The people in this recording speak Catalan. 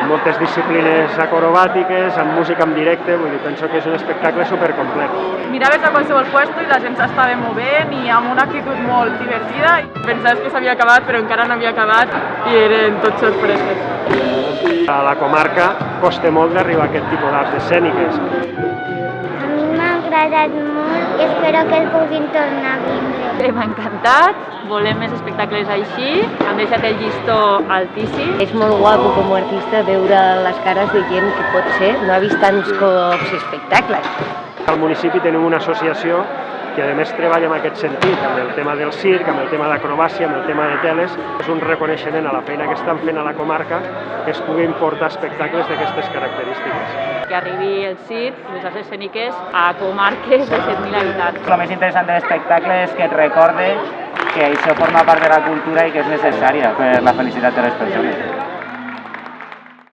moltes disciplines acrobàtiques, amb música en directe, vull dir, penso que és un espectacle supercomplet. Miraves a qualsevol puesto i la gent s'estava movent i amb una actitud molt divertida. Pensaves que s'havia acabat, però encara no havia acabat i eren tots sorpreses. A la comarca costa molt d'arribar a aquest tipus d'arts escèniques. A mi m'ha agradat molt i espero que el puguin tornar a vindre. M'ha encantat, volem més espectacles així, han deixat el llistó altíssim. És molt guapo com a artista veure les cares de gent que pot ser, no ha vist tants cops espectacles. Al municipi tenim una associació que a més treballa en aquest sentit, amb el tema del circ, amb el tema d'acrobàcia, amb el tema de teles. És un reconeixement a la feina que estan fent a la comarca que es puguin portar espectacles d'aquestes característiques. Que arribi el circ, les arts escèniques, a comarques de 7.000 habitants. El més interessant de l'espectacle és que et recorde que això forma part de la cultura i que és necessària per la felicitat de les persones.